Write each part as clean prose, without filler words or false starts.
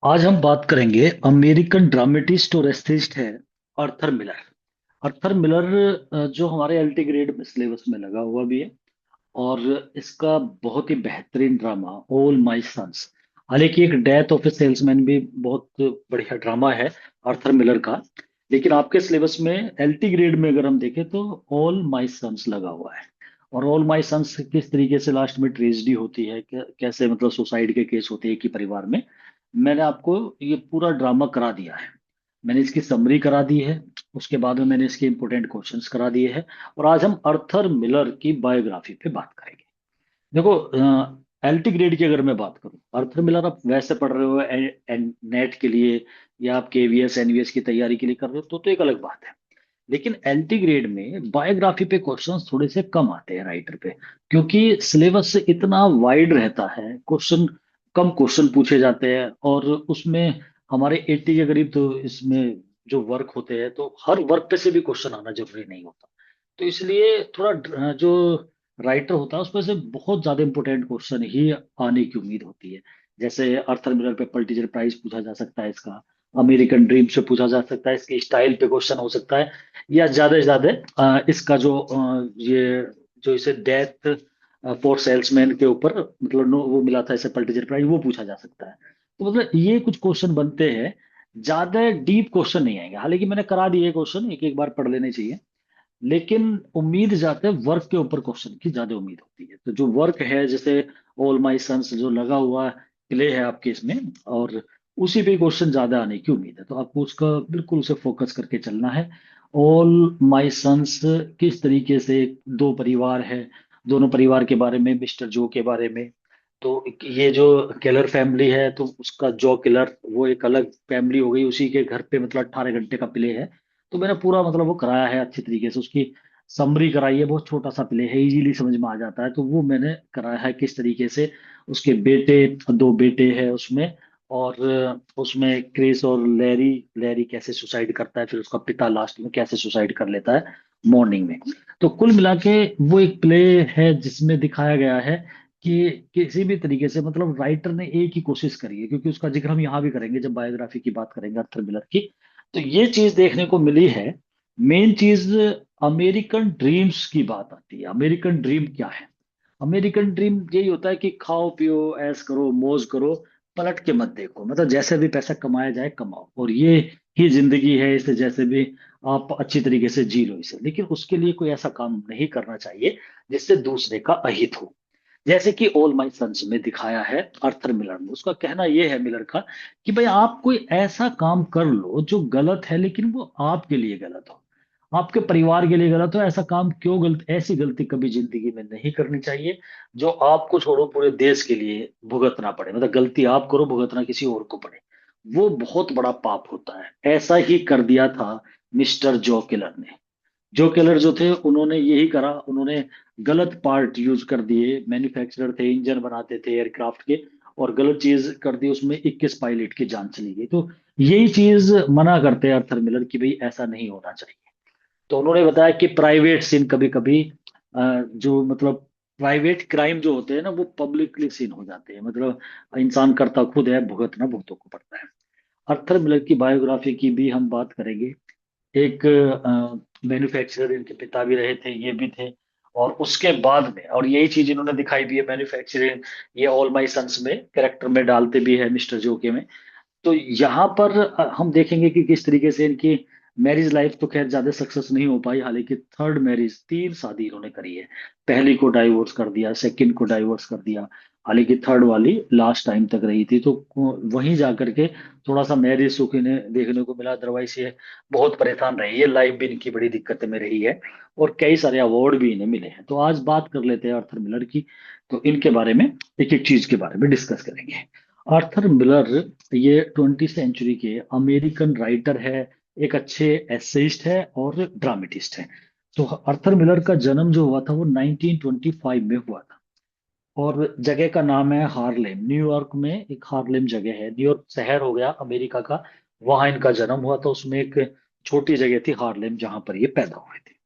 आज हम बात करेंगे अमेरिकन ड्रामेटिस्ट और एस्थेइस्ट है आर्थर मिलर। आर्थर मिलर जो हमारे एलटी ग्रेड सिलेबस में लगा हुआ भी है। और इसका बहुत ही बेहतरीन ड्रामा ऑल माय सन्स। हालांकि एक डेथ ऑफ ए सेल्समैन भी बहुत बढ़िया ड्रामा है आर्थर मिलर का। लेकिन आपके सिलेबस में एलटी ग्रेड में अगर हम देखें तो ऑल माय सन्स लगा हुआ है। और ऑल माय सन्स किस तरीके से लास्ट में ट्रेजेडी होती है, कैसे मतलब सुसाइड के केस होते हैं एक ही परिवार में। मैंने आपको ये पूरा ड्रामा करा दिया है। मैंने इसकी समरी करा दी है। उसके बाद में मैंने इसके इंपॉर्टेंट क्वेश्चंस करा दिए हैं। और आज हम अर्थर मिलर की बायोग्राफी पे बात करेंगे। देखो, एलटी ग्रेड की अगर मैं बात करूं, अर्थर मिलर आप वैसे पढ़ रहे हो नेट के लिए या आप केवीएस एनवीएस की तैयारी के लिए कर रहे हो तो एक अलग बात है। लेकिन एलटी ग्रेड में बायोग्राफी पे क्वेश्चंस थोड़े से कम आते हैं राइटर पे। क्योंकि सिलेबस इतना वाइड रहता है, क्वेश्चन कम क्वेश्चन पूछे जाते हैं। और उसमें हमारे 80 के करीब तो इसमें जो वर्क होते हैं तो हर वर्क पे से भी क्वेश्चन आना जरूरी नहीं होता। तो इसलिए थोड़ा जो राइटर होता है उसमें से बहुत ज्यादा इंपॉर्टेंट क्वेश्चन ही आने की उम्मीद होती है। जैसे अर्थर मिलर पे पल्टीजर प्राइज पूछा जा सकता है इसका। अमेरिकन ड्रीम से पूछा जा सकता है, इसके स्टाइल पे क्वेश्चन हो सकता है। या ज्यादा से ज्यादा इसका जो ये जो इसे डेथ फॉर सेल्समैन के ऊपर मतलब वो मिला था इसे पल्टीजर प्राइज, वो पूछा जा सकता है। तो मतलब ये कुछ क्वेश्चन बनते हैं। ज्यादा डीप क्वेश्चन नहीं आएंगे, हालांकि मैंने करा दिए क्वेश्चन, एक एक बार पढ़ लेने चाहिए। लेकिन उम्मीद जाते वर्क के ऊपर क्वेश्चन की ज्यादा उम्मीद होती है। तो जो वर्क है जैसे ऑल माई सन्स जो लगा हुआ प्ले है आपके इसमें, और उसी पे क्वेश्चन ज्यादा आने की उम्मीद है, तो आपको उसका बिल्कुल उसे फोकस करके चलना है। ऑल माई सन्स किस तरीके से दो परिवार है, दोनों परिवार के बारे में, मिस्टर जो के बारे में। तो ये जो किलर फैमिली है तो उसका जो किलर वो एक अलग फैमिली हो गई, उसी के घर पे मतलब 18 घंटे का प्ले है। तो मैंने पूरा मतलब वो कराया है अच्छी तरीके से, उसकी समरी कराई है। बहुत छोटा सा प्ले है, इजीली समझ में आ जाता है, तो वो मैंने कराया है किस तरीके से। उसके बेटे, दो बेटे हैं उसमें। और उसमें क्रिस और लैरी, लैरी कैसे सुसाइड करता है, फिर उसका पिता लास्ट में कैसे सुसाइड कर लेता है मॉर्निंग में। तो कुल मिला के वो एक प्ले है जिसमें दिखाया गया है कि किसी भी तरीके से मतलब राइटर ने एक ही कोशिश करी है, क्योंकि उसका जिक्र हम यहाँ भी करेंगे जब बायोग्राफी की बात करेंगे अर्थर मिलर की। तो ये चीज देखने को मिली है। मेन चीज अमेरिकन ड्रीम्स की बात आती है। अमेरिकन ड्रीम क्या है? अमेरिकन ड्रीम यही होता है कि खाओ पियो ऐश करो मौज करो, पलट के मत देखो, मतलब जैसे भी पैसा कमाया जाए कमाओ, और ये ही जिंदगी है, इसे जैसे भी आप अच्छी तरीके से जी लो इसे। लेकिन उसके लिए कोई ऐसा काम नहीं करना चाहिए जिससे दूसरे का अहित हो। जैसे कि ऑल माय सन्स में दिखाया है आर्थर मिलर में, उसका कहना यह है मिलर का कि भाई आप कोई ऐसा काम कर लो जो गलत है लेकिन वो आपके लिए गलत हो, आपके परिवार के लिए गलत हो। ऐसा काम क्यों गलत, ऐसी गलती कभी जिंदगी में नहीं करनी चाहिए जो आपको छोड़ो पूरे देश के लिए भुगतना पड़े। मतलब गलती आप करो, भुगतना किसी और को पड़े, वो बहुत बड़ा पाप होता है। ऐसा ही कर दिया था मिस्टर जो किलर ने। जो किलर जो थे उन्होंने यही करा, उन्होंने गलत पार्ट यूज कर दिए। मैन्युफैक्चरर थे, इंजन बनाते थे एयरक्राफ्ट के, और गलत चीज कर दी, उसमें 21 पायलट की जान चली गई। तो यही चीज मना करते हैं आर्थर मिलर की भाई ऐसा नहीं होना चाहिए। तो उन्होंने बताया कि प्राइवेट सीन कभी कभी जो मतलब प्राइवेट क्राइम जो होते हैं ना वो पब्लिकली सीन हो जाते हैं, मतलब इंसान करता खुद है, भुगतना भुगतों को पड़ता है। आर्थर मिलर की बायोग्राफी की भी हम बात करेंगे। एक मैन्युफैक्चरर इनके पिता भी रहे थे, ये भी थे। और उसके बाद में, और यही चीज इन्होंने दिखाई भी है मैन्युफैक्चरिंग, ये ऑल माई सन्स में कैरेक्टर में डालते भी है मिस्टर जोके में। तो यहाँ पर हम देखेंगे कि किस तरीके से इनकी मैरिज लाइफ तो खैर ज्यादा सक्सेस नहीं हो पाई। हालांकि थर्ड मैरिज, तीन शादी इन्होंने करी है। पहली को डाइवोर्स कर दिया, सेकंड को डाइवोर्स कर दिया, हालांकि थर्ड वाली लास्ट टाइम तक रही थी। तो वहीं जाकर के थोड़ा सा मैरिज सुख इन्हें देखने को मिला, अदरवाइज ये बहुत परेशान रही है, लाइफ भी इनकी बड़ी दिक्कत में रही है। और कई सारे अवार्ड भी इन्हें मिले हैं। तो आज बात कर लेते हैं आर्थर मिलर की। तो इनके बारे में एक एक चीज के बारे में डिस्कस करेंगे। आर्थर मिलर ये 20वीं सेंचुरी के अमेरिकन राइटर है, एक अच्छे एसेइस्ट है और ड्रामेटिस्ट है। तो आर्थर मिलर का जन्म जो हुआ था वो 1925 में हुआ था। और जगह का नाम है हार्लेम, न्यूयॉर्क में एक हार्लेम जगह है, न्यूयॉर्क शहर हो गया अमेरिका का। वहां इनका जन्म हुआ था, उसमें एक छोटी जगह थी हार्लेम जहां पर ये पैदा हुए थे।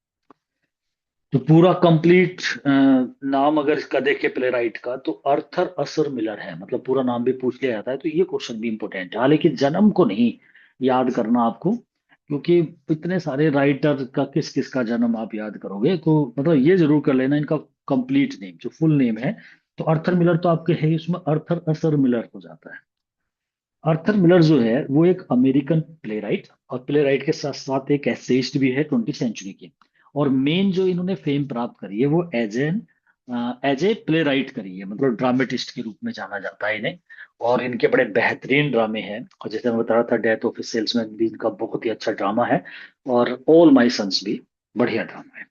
तो पूरा कंप्लीट नाम अगर इसका देखे प्ले राइट का, तो अर्थर असर मिलर है, मतलब पूरा नाम भी पूछ लिया जाता है, तो ये क्वेश्चन भी इंपॉर्टेंट है। हालांकि जन्म को नहीं याद करना आपको, क्योंकि इतने सारे राइटर का किस किस का जन्म आप याद करोगे, तो मतलब ये जरूर कर लेना इनका कंप्लीट नेम, जो फुल नेम है। तो अर्थर मिलर तो आपके है ही, उसमें अर्थर असर मिलर हो जाता है। आर्थर मिलर जो है वो एक अमेरिकन प्ले राइट, और प्ले राइट के साथ साथ एक एसेइस्ट भी है 20वीं सेंचुरी के। और मेन जो इन्होंने फेम प्राप्त करी है वो एज ए प्ले राइट करी है, मतलब ड्रामेटिस्ट के रूप में जाना जाता है इन्हें। और इनके बड़े बेहतरीन ड्रामे हैं, और जैसे मैं बता रहा था डेथ ऑफ ए सेल्समैन भी इनका बहुत ही अच्छा ड्रामा है। और ऑल माई सन्स भी बढ़िया ड्रामा है।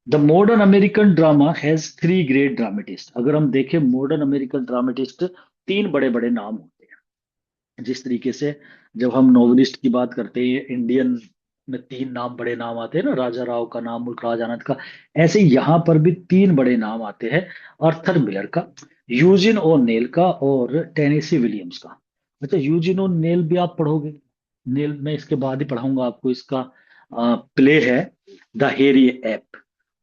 The modern American drama has three great dramatist. अगर हम देखें मॉडर्न अमेरिकन ड्रामेटिस्ट, तीन बड़े बड़े नाम होते हैं। जिस तरीके से जब हम नॉवलिस्ट की बात करते हैं इंडियन में, तीन नाम बड़े नाम आते हैं ना, राजा राव का नाम, मुल्कराज आनंद का, ऐसे यहाँ पर भी तीन बड़े नाम आते हैं। अर्थर मिलर का, यूजिन ओ नेल का, और टेनेसी विलियम्स का। अच्छा, यूजिन ओ नेल भी आप पढ़ोगे, नेल मैं इसके बाद ही पढ़ाऊंगा आपको। इसका प्ले है द हेरी एप।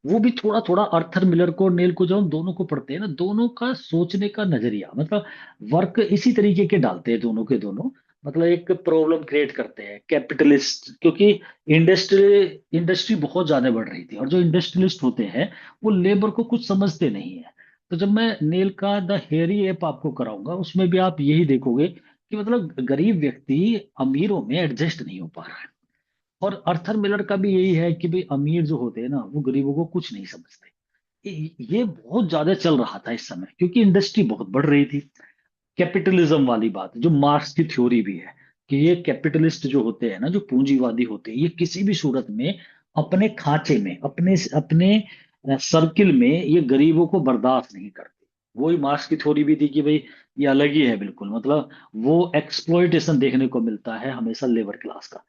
वो भी थोड़ा थोड़ा अर्थर मिलर को और नेल को, जब हम दोनों को पढ़ते हैं ना, दोनों का सोचने का नजरिया, मतलब वर्क इसी तरीके के डालते हैं दोनों के दोनों। मतलब एक प्रॉब्लम क्रिएट करते हैं कैपिटलिस्ट, क्योंकि इंडस्ट्री इंडस्ट्री बहुत ज्यादा बढ़ रही थी, और जो इंडस्ट्रियलिस्ट होते हैं वो लेबर को कुछ समझते नहीं है। तो जब मैं नेल का द हेयरी ऐप आपको कराऊंगा, उसमें भी आप यही देखोगे कि मतलब गरीब व्यक्ति अमीरों में एडजस्ट नहीं हो पा रहा है। और अर्थर मिलर का भी यही है कि भाई अमीर जो होते हैं ना, वो गरीबों को कुछ नहीं समझते। ये बहुत ज्यादा चल रहा था इस समय, क्योंकि इंडस्ट्री बहुत बढ़ रही थी। कैपिटलिज्म वाली बात, जो मार्क्स की थ्योरी भी है, कि ये कैपिटलिस्ट जो होते हैं ना, जो पूंजीवादी होते हैं, ये किसी भी सूरत में अपने खांचे में, अपने अपने सर्किल में ये गरीबों को बर्दाश्त नहीं करते। वही मार्क्स की थ्योरी भी थी कि भाई ये अलग ही है बिल्कुल, मतलब वो एक्सप्लॉइटेशन देखने को मिलता है हमेशा लेबर क्लास का।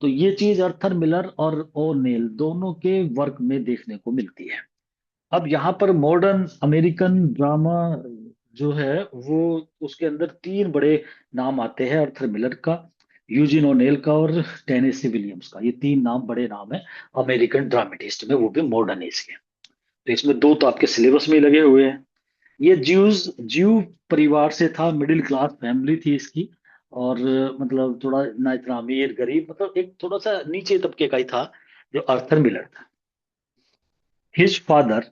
तो ये चीज अर्थर मिलर और ओ नेल दोनों के वर्क में देखने को मिलती है। अब यहाँ पर मॉडर्न अमेरिकन ड्रामा जो है वो, उसके अंदर तीन बड़े नाम आते हैं, अर्थर मिलर का, यूजिन ओनेल का, और टेनेसी विलियम्स का। ये तीन नाम बड़े नाम है अमेरिकन ड्रामेटिस्ट में, वो भी मॉडर्न एज के। तो इसमें दो तो आपके सिलेबस में ही लगे हुए हैं। ये ज्यू परिवार से था, मिडिल क्लास फैमिली थी इसकी। और मतलब थोड़ा ना इतना अमीर गरीब, मतलब एक थोड़ा सा नीचे तबके का ही था जो अर्थर मिलर था। हिज फादर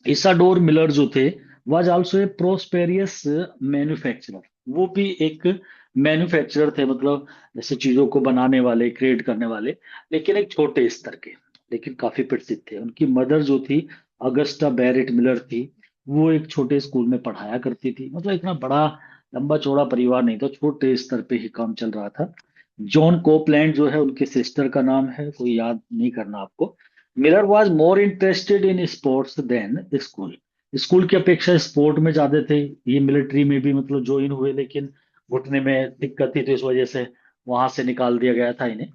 इसाडोर मिलर जो थे, was also a prosperous manufacturer. वो भी एक मैन्युफैक्चरर थे, मतलब जैसे चीजों को बनाने वाले, क्रिएट करने वाले, लेकिन एक छोटे स्तर के, लेकिन काफी प्रसिद्ध थे। उनकी मदर जो थी, अगस्टा बैरेट मिलर थी, वो एक छोटे स्कूल में पढ़ाया करती थी। मतलब इतना बड़ा लंबा चौड़ा परिवार नहीं था, छोटे स्तर पे ही काम चल रहा था। जॉन कोपलैंड जो है उनके सिस्टर का नाम है, कोई याद नहीं करना आपको। Miller was more interested in sports than school. School की अपेक्षा स्पोर्ट में ज्यादा थे। ये मिलिट्री में भी मतलब ज्वाइन हुए, लेकिन घुटने में दिक्कत थी, तो इस वजह से वहां से निकाल दिया गया था इन्हें।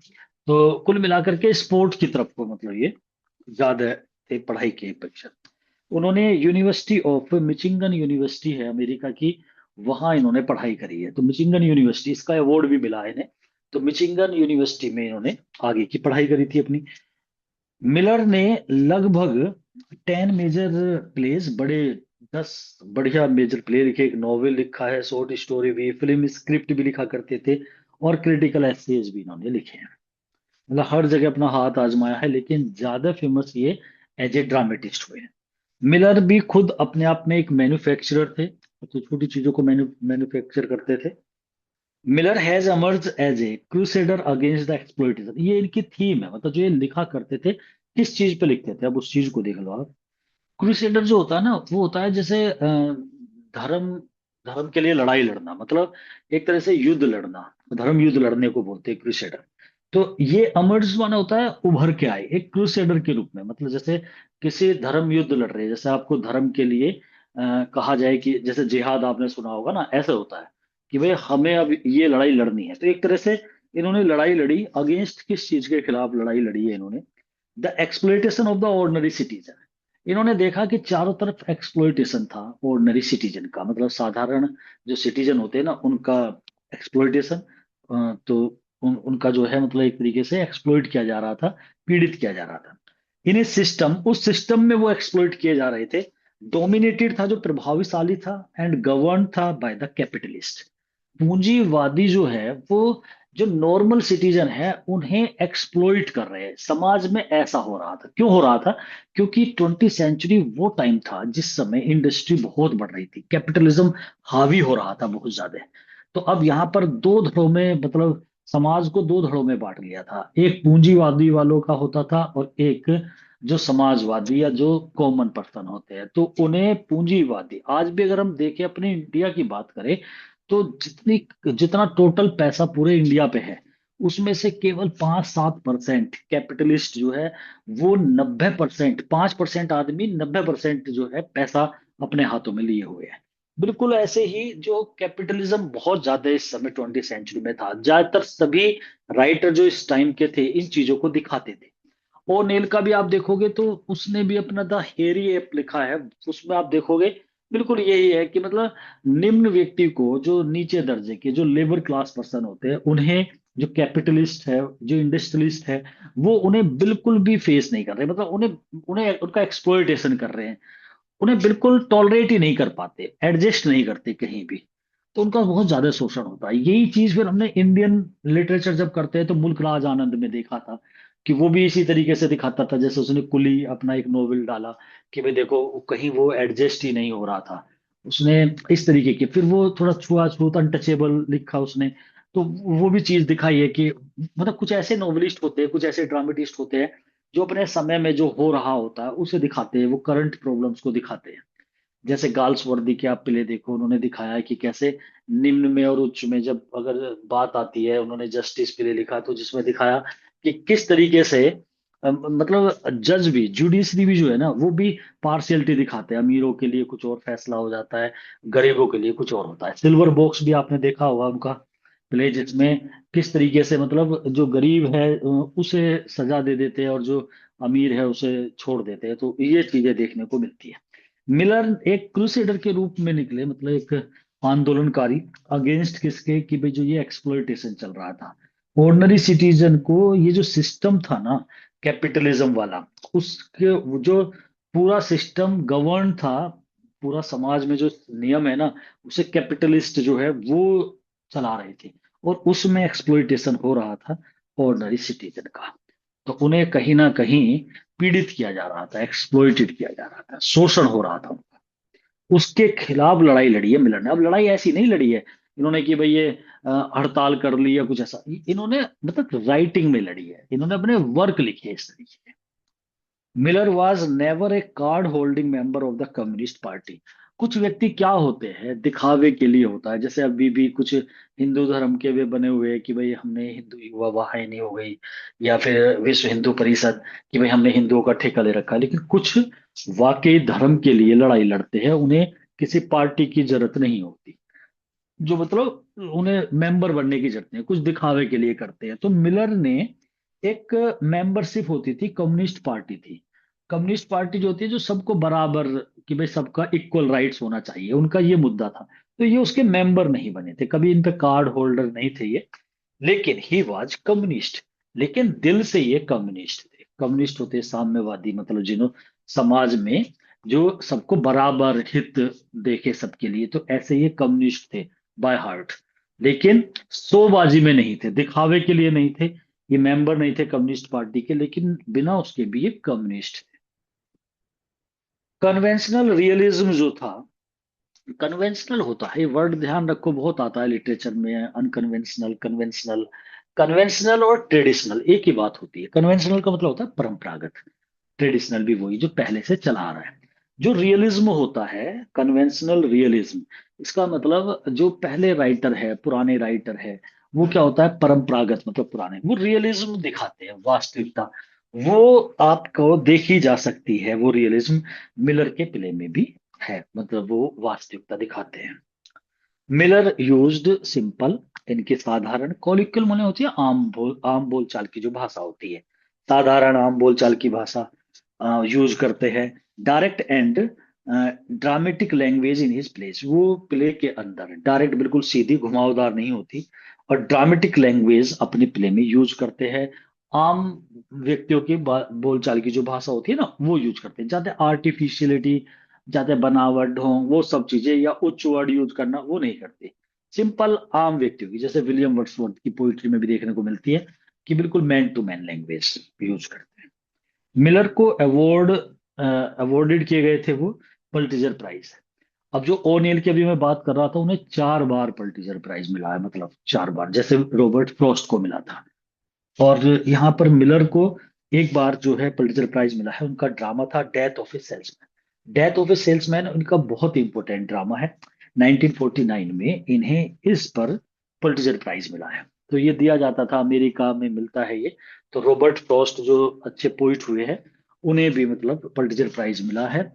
तो कुल मिलाकर के स्पोर्ट की तरफ को मतलब ये ज्यादा थे पढ़ाई की अपेक्षा। उन्होंने यूनिवर्सिटी ऑफ मिचिगन, यूनिवर्सिटी है अमेरिका की, वहां इन्होंने पढ़ाई करी है। तो मिचिगन यूनिवर्सिटी, इसका अवार्ड भी मिला है इन्हें। तो मिचिगन यूनिवर्सिटी में इन्होंने आगे की पढ़ाई करी थी अपनी। मिलर ने लगभग 10 मेजर प्लेस, बड़े 10 बढ़िया मेजर प्ले लिखे, एक नॉवेल लिखा है, शॉर्ट स्टोरी भी, फिल्म स्क्रिप्ट भी लिखा करते थे, और क्रिटिकल एसेज भी इन्होंने लिखे हैं। मतलब हर जगह अपना हाथ आजमाया है, लेकिन ज्यादा फेमस ये एज ए ड्रामेटिस्ट हुए हैं। मिलर भी खुद अपने आप में एक मैन्युफैक्चरर थे, तो छोटी चीजों को मैन्युफैक्चर करते थे। Miller has emerged as a crusader against the exploitation, ये इनकी थीम है। मतलब जो ये लिखा करते थे, किस चीज पे लिखते थे, अब उस चीज को देख लो आप। क्रूसेडर जो होता है ना, वो होता है जैसे धर्म धर्म के लिए लड़ाई लड़ना, मतलब एक तरह से युद्ध लड़ना। धर्म युद्ध लड़ने को बोलते हैं क्रूसेडर। तो ये अमर्स माना होता है उभर के आए एक क्रूसेडर के रूप में, मतलब जैसे किसी धर्म युद्ध लड़ रहे हैं, जैसे आपको धर्म के लिए कहा जाए कि जैसे जिहाद आपने सुना होगा ना, ऐसा होता है कि भाई हमें अब ये लड़ाई लड़नी है। तो एक तरह से इन्होंने लड़ाई लड़ी, अगेंस्ट किस चीज के खिलाफ लड़ाई लड़ी है इन्होंने? The exploitation of the ordinary citizen. इन्होंने देखा कि चारों तरफ एक्सप्लोइटेशन था ऑर्डिनरी सिटीजन का, मतलब साधारण जो सिटीजन होते हैं ना, उनका एक्सप्लोइटेशन। तो उनका जो है मतलब एक तरीके से एक्सप्लोइट किया जा रहा था, पीड़ित किया जा रहा था। इन ए सिस्टम, उस सिस्टम में वो एक्सप्लॉइट किए जा रहे थे। डोमिनेटेड था, जो प्रभावशाली था, एंड गवर्न था बाय द कैपिटलिस्ट। पूंजीवादी जो है वो जो नॉर्मल सिटीजन है उन्हें एक्सप्लॉइट कर रहे हैं। समाज में ऐसा हो रहा था, क्यों हो रहा था? क्योंकि 20वीं सेंचुरी वो टाइम था जिस समय इंडस्ट्री बहुत बढ़ रही थी, कैपिटलिज्म हावी हो रहा था बहुत ज्यादा। तो अब यहाँ पर दो धड़ों में, मतलब समाज को दो धड़ों में बांट लिया था। एक पूंजीवादी वालों का होता था और एक जो समाजवादी या जो कॉमन पर्सन होते हैं, तो उन्हें पूंजीवादी। आज भी अगर हम देखें, अपने इंडिया की बात करें, तो जितना टोटल पैसा पूरे इंडिया पे है, उसमें से केवल 5-7% कैपिटलिस्ट जो है, वो 90%, 5% आदमी 90% जो है पैसा अपने हाथों में लिए हुए है। बिल्कुल ऐसे ही जो कैपिटलिज्म बहुत ज्यादा इस समय 20वीं सेंचुरी में था, ज्यादातर सभी राइटर जो इस टाइम के थे इन चीजों को दिखाते थे। ओ नेल का भी आप देखोगे तो उसने भी अपना द हेरी ऐप लिखा है। उसमें आप देखोगे बिल्कुल यही है कि मतलब निम्न व्यक्ति को, जो नीचे दर्जे के, जो लेबर क्लास पर्सन होते हैं, उन्हें जो कैपिटलिस्ट है, जो इंडस्ट्रियलिस्ट है, वो उन्हें बिल्कुल भी फेस नहीं कर रहे। मतलब उन्हें उन्हें उनका एक्सप्लॉइटेशन कर रहे हैं। उन्हें बिल्कुल टॉलरेट ही नहीं कर पाते, एडजस्ट नहीं करते कहीं भी। तो उनका बहुत ज्यादा शोषण होता है। यही चीज फिर हमने इंडियन लिटरेचर जब करते हैं तो मुल्क राज आनंद में देखा था कि वो भी इसी तरीके से दिखाता था। जैसे उसने कुली अपना एक नोवेल डाला कि भाई देखो, कहीं वो एडजस्ट ही नहीं हो रहा था। उसने इस तरीके की, फिर वो थोड़ा छुआछूत, अनटचेबल लिखा उसने। तो वो भी चीज दिखाई है कि मतलब कुछ ऐसे नोवेलिस्ट होते हैं, कुछ ऐसे ड्रामेटिस्ट होते हैं जो अपने समय में जो हो रहा होता है उसे दिखाते हैं, वो करंट प्रॉब्लम्स को दिखाते हैं। जैसे गाल्सवर्दी के आप प्ले देखो, उन्होंने दिखाया है कि कैसे निम्न में और उच्च में जब अगर बात आती है, उन्होंने जस्टिस प्ले लिखा तो जिसमें दिखाया कि किस तरीके से मतलब जज भी, जुडिशरी भी जो है ना, वो भी पार्शियलिटी दिखाते हैं। अमीरों के लिए कुछ और फैसला हो जाता है, गरीबों के लिए कुछ और होता है। सिल्वर बॉक्स भी आपने देखा होगा उनका प्ले, जिसमें किस तरीके से मतलब जो गरीब है उसे सजा दे देते हैं और जो अमीर है उसे छोड़ देते हैं। तो ये चीजें देखने को मिलती है। मिलर एक क्रूसेडर के रूप में निकले, मतलब एक आंदोलनकारी, अगेंस्ट किसके? कि भाई जो ये एक्सप्लॉइटेशन चल रहा था ऑर्डिनरी सिटीजन को, ये जो सिस्टम था ना कैपिटलिज्म वाला, उसके वो जो पूरा सिस्टम गवर्न था, पूरा समाज में जो नियम है ना, उसे कैपिटलिस्ट जो है वो चला रहे थे। और उसमें एक्सप्लॉइटेशन हो रहा था ऑर्डिनरी सिटीजन का। तो उन्हें कहीं ना कहीं पीड़ित किया जा रहा था, एक्सप्लॉइटेड किया जा रहा था, शोषण हो रहा था उनका। उसके खिलाफ लड़ाई लड़ी है मिलर ने। अब लड़ाई ऐसी नहीं लड़ी है इन्होंने कि भाई ये हड़ताल कर ली या कुछ ऐसा। इन्होंने मतलब राइटिंग में लड़ी है, इन्होंने अपने वर्क लिखे हैं इस तरीके। Miller was never a card holding member of the communist party. कुछ व्यक्ति क्या होते हैं, दिखावे के लिए होता है। जैसे अभी भी कुछ हिंदू धर्म के वे बने हुए हैं कि भाई हमने हिंदू युवा वाहिनी हो गई, या फिर विश्व हिंदू परिषद, कि भाई हमने हिंदुओं का ठेका ले रखा है। लेकिन कुछ वाकई धर्म के लिए लड़ाई लड़ते हैं, उन्हें किसी पार्टी की जरूरत नहीं होती, जो मतलब उन्हें मेंबर बनने की जरूरत नहीं, कुछ दिखावे के लिए करते हैं। तो मिलर ने एक मेंबरशिप होती थी, कम्युनिस्ट पार्टी थी। कम्युनिस्ट पार्टी जो होती है, जो सबको बराबर, कि भाई सबका इक्वल राइट्स होना चाहिए, उनका ये मुद्दा था। तो ये उसके मेंबर नहीं बने थे कभी, इन पे कार्ड होल्डर नहीं थे ये। लेकिन ही वाज कम्युनिस्ट, लेकिन दिल से ये कम्युनिस्ट थे। कम्युनिस्ट होते हैं साम्यवादी, मतलब जिन्हों समाज में जो सबको बराबर हित देखे सबके लिए, तो ऐसे ये कम्युनिस्ट थे बाय हार्ट। लेकिन शोबाजी में नहीं थे, दिखावे के लिए नहीं थे। ये मेंबर नहीं थे कम्युनिस्ट पार्टी के, लेकिन बिना उसके भी ये कम्युनिस्ट थे। कन्वेंशनल रियलिज्म जो था, कन्वेंशनल होता है, ये वर्ड ध्यान रखो, बहुत आता है लिटरेचर में, अनकन्वेंशनल, कन्वेंशनल। कन्वेंशनल और ट्रेडिशनल एक ही बात होती है। कन्वेंशनल का मतलब होता है परंपरागत, ट्रेडिशनल भी वही जो पहले से चला आ रहा है। जो रियलिज्म होता है, कन्वेंशनल रियलिज्म, इसका मतलब जो पहले राइटर है, पुराने राइटर है, वो क्या होता है, परंपरागत मतलब पुराने, वो रियलिज्म दिखाते हैं, वास्तविकता। वो आपको देखी जा सकती है, वो रियलिज्म मिलर के प्ले में भी है, मतलब वो वास्तविकता दिखाते हैं। मिलर यूज्ड सिंपल, इनकी साधारण, कॉलिक्वल माने होती है आम बोलचाल की जो भाषा होती है, साधारण आम बोलचाल की भाषा यूज करते हैं। Direct and dramatic language in his place, वो प्ले के अंदर डायरेक्ट, बिल्कुल सीधी, घुमावदार नहीं होती, और ड्रामेटिक लैंग्वेज अपने प्ले में यूज करते हैं। आम व्यक्तियों की बोलचाल की जो भाषा होती है ना वो यूज करते हैं। ज्यादा आर्टिफिशियलिटी, ज्यादा बनावट हो, वो सब चीजें या उच्च वर्ड यूज करना वो नहीं करते। सिंपल आम व्यक्तियों की, जैसे विलियम वर्ड्सवर्थ की पोइट्री में भी देखने को मिलती है कि बिल्कुल man to man language use करते हैं। मिलर को अवॉर्डेड किए गए थे वो पल्टीजर प्राइज। अब जो ओनियल की अभी मैं बात कर रहा था, उन्हें 4 बार पल्टीजर प्राइज मिला है, मतलब 4 बार, जैसे रॉबर्ट फ्रॉस्ट को मिला था। और यहाँ पर मिलर को एक बार जो है पल्टीजर प्राइज मिला है, उनका ड्रामा था death of A salesman. Death of A salesman उनका बहुत इंपॉर्टेंट ड्रामा है। 1949 में इन्हें इस पर पल्टीजर प्राइज मिला है। तो ये दिया जाता था, अमेरिका में मिलता है ये। तो रॉबर्ट फ्रॉस्ट जो अच्छे पोइट हुए हैं, उन्हें भी मतलब पल्टीजर प्राइज मिला है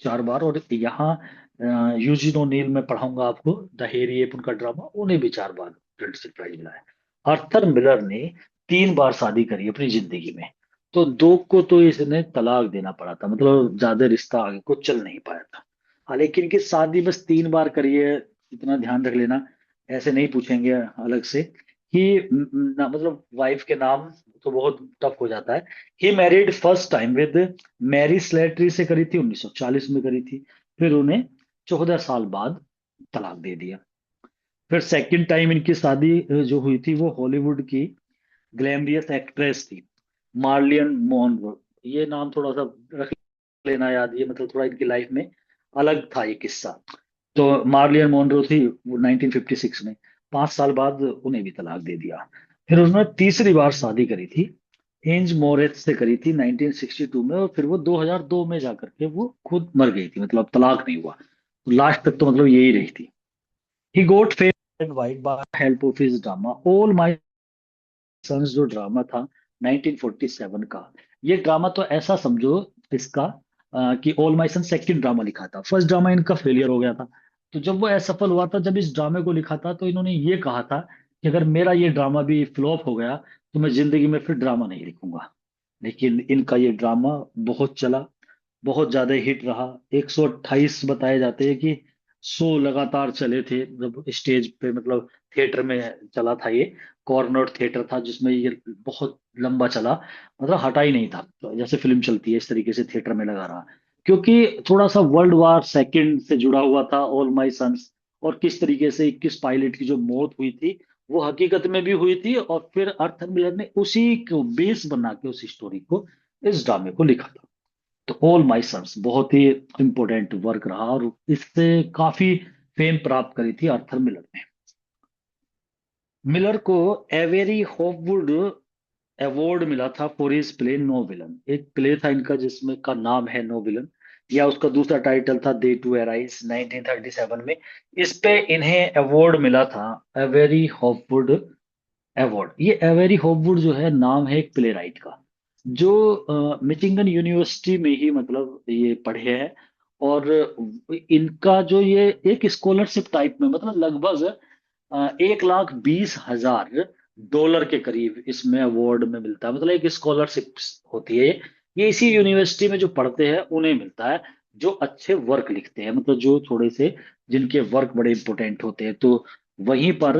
4 बार। और यहाँ यूजिन ओनील में पढ़ाऊंगा आपको, द हैरी एप उनका ड्रामा, उन्हें भी 4 बार पल्टीजर प्राइज मिला है। आर्थर मिलर ने 3 बार शादी करी अपनी जिंदगी में। तो दो को तो इसने तलाक देना पड़ा था, मतलब ज्यादा रिश्ता आगे को चल नहीं पाया था। हाँ, लेकिन इनकी शादी बस 3 बार करी है, इतना ध्यान रख लेना। ऐसे नहीं पूछेंगे अलग से कि मतलब वाइफ के नाम, तो बहुत टफ हो जाता है। He married first time with Mary Slattery से करी थी, 1940 में करी थी। फिर उन्हें 14 साल बाद तलाक दे दिया। फिर सेकंड टाइम इनकी शादी जो हुई थी वो हॉलीवुड की ग्लैमरियस एक्ट्रेस थी, मार्लियन मोनरो। ये नाम थोड़ा सा रख लेना याद, ये मतलब थोड़ा इनकी लाइफ में अलग था ये किस्सा। तो मार्लियन मोनरो थी वो 1956 में। 5 साल बाद उन्हें भी तलाक दे दिया। फिर उन्होंने तीसरी बार शादी करी थी, एंज मोरेथ से करी थी 1962 में। और फिर वो 2002 में जाकर के वो खुद मर गई थी, मतलब तलाक नहीं हुआ। लास्ट तक तो मतलब यही रही थी। He got fame and wide by help of his drama all my sons, जो ड्रामा था 1947 का। ये ड्रामा तो ऐसा समझो इसका कि all my son second drama लिखा था। फर्स्ट ड्रामा इनका फेलियर हो गया था। तो जब वो असफल हुआ था, जब इस ड्रामे को लिखा था, तो इन्होंने ये कहा था कि अगर मेरा ये ड्रामा भी फ्लॉप हो गया तो मैं जिंदगी में फिर ड्रामा नहीं लिखूंगा। लेकिन इनका ये ड्रामा बहुत चला, बहुत ज्यादा हिट रहा। 128 बताए जाते हैं कि शो लगातार चले थे जब स्टेज पे, मतलब थिएटर में चला था ये। कॉर्नर थिएटर था जिसमें ये बहुत लंबा चला, मतलब हटा ही नहीं था। तो जैसे फिल्म चलती है इस तरीके से थिएटर में लगा रहा, क्योंकि थोड़ा सा वर्ल्ड वार सेकंड से जुड़ा हुआ था ऑल माय सन्स। और किस तरीके से 21 पायलट की जो मौत हुई थी वो हकीकत में भी हुई थी। और फिर आर्थर मिलर ने उसी को बेस बना के उस स्टोरी को, इस ड्रामे को लिखा था। तो ऑल माय सन्स बहुत ही इंपॉर्टेंट वर्क रहा, और इससे काफी फेम प्राप्त करी थी आर्थर मिलर ने। मिलर को एवेरी हॉपवुड अवार्ड मिला था for his play no villain. एक प्ले था इनका जिसमें का नाम है नो विलन, या उसका दूसरा टाइटल था दे टू अराइज 1937 में। इस पे इन्हें अवार्ड मिला था, एवेरी हॉपवुड अवार्ड। ये एवेरी हॉपवुड जो है नाम है एक प्ले राइट का, जो मिचिगन यूनिवर्सिटी में ही मतलब ये पढ़े हैं। और इनका जो ये एक स्कॉलरशिप टाइप में, मतलब लगभग 1,20,000 डॉलर के करीब इसमें अवार्ड में मिलता है। मतलब एक स्कॉलरशिप होती है ये इसी यूनिवर्सिटी में जो पढ़ते हैं उन्हें मिलता है, जो अच्छे वर्क लिखते हैं, मतलब जो थोड़े से जिनके वर्क बड़े इंपॉर्टेंट होते हैं। तो वहीं पर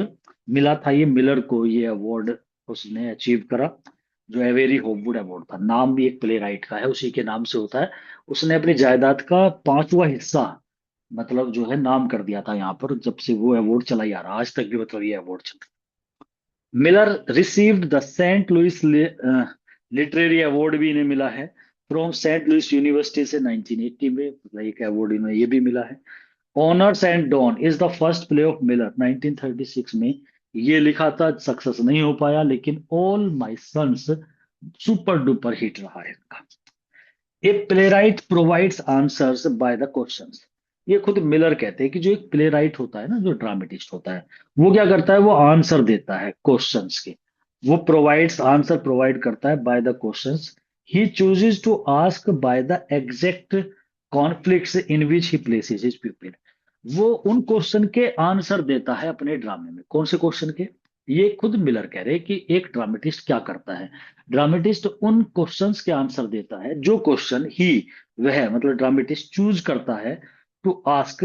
मिला था ये मिलर को ये अवार्ड, उसने अचीव करा। जो एवेरी हॉपवुड अवार्ड था, नाम भी एक प्ले राइट का है, उसी के नाम से होता है। उसने अपनी जायदाद का 5वां हिस्सा मतलब जो है नाम कर दिया था यहाँ पर, जब से वो अवार्ड चला ही आ रहा आज तक भी, मतलब ये अवार्ड चल रहा। Miller received the Saint Louis literary award भी इन्हें मिला है फ्रॉम सेंट लुइस यूनिवर्सिटी से 1980 में, मतलब एक अवार्ड इन्हें ये भी मिला है। Honours and dawn is the first play of Miller 1936 में ये लिखा था, सक्सेस नहीं हो पाया, लेकिन all my sons super duper hit रहा है इनका। A playwright provides answers by the questions. ये खुद मिलर कहते हैं कि जो एक प्लेराइट होता है ना, जो ड्रामेटिस्ट होता है, वो क्या करता है, वो आंसर देता है क्वेश्चंस के। वो प्रोवाइड्स आंसर प्रोवाइड करता है by the questions. He chooses to ask by the exact conflicts in which he places his people. वो उन क्वेश्चन के आंसर देता है अपने ड्रामे में। कौन से क्वेश्चन के? ये खुद मिलर कह रहे हैं कि एक ड्रामेटिस्ट क्या करता है। ड्रामेटिस्ट उन क्वेश्चंस के आंसर देता है जो क्वेश्चन ही, वह मतलब ड्रामेटिस्ट चूज करता है to ask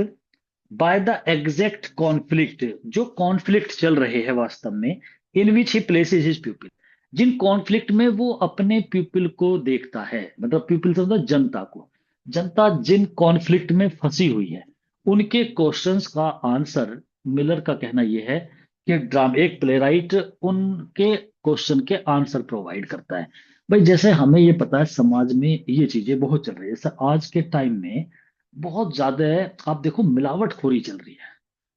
by the exact conflict, जो कॉन्फ्लिक्ट चल रहे हैं वास्तव में, in which he places his people, जिन कॉन्फ्लिक्ट में वो अपने पीपल को देखता है, मतलब पीपल से मतलब जनता को, जनता जिन कॉन्फ्लिक्ट में फंसी हुई है, उनके क्वेश्चंस का आंसर, मिलर का कहना यह है कि ड्रामा, एक प्लेराइट उनके क्वेश्चन के आंसर प्रोवाइड करता है। भाई जैसे हमें ये पता है समाज में ये चीजें बहुत चल रही है, जैसे आज के टाइम में बहुत ज्यादा है, आप देखो मिलावटखोरी चल रही है।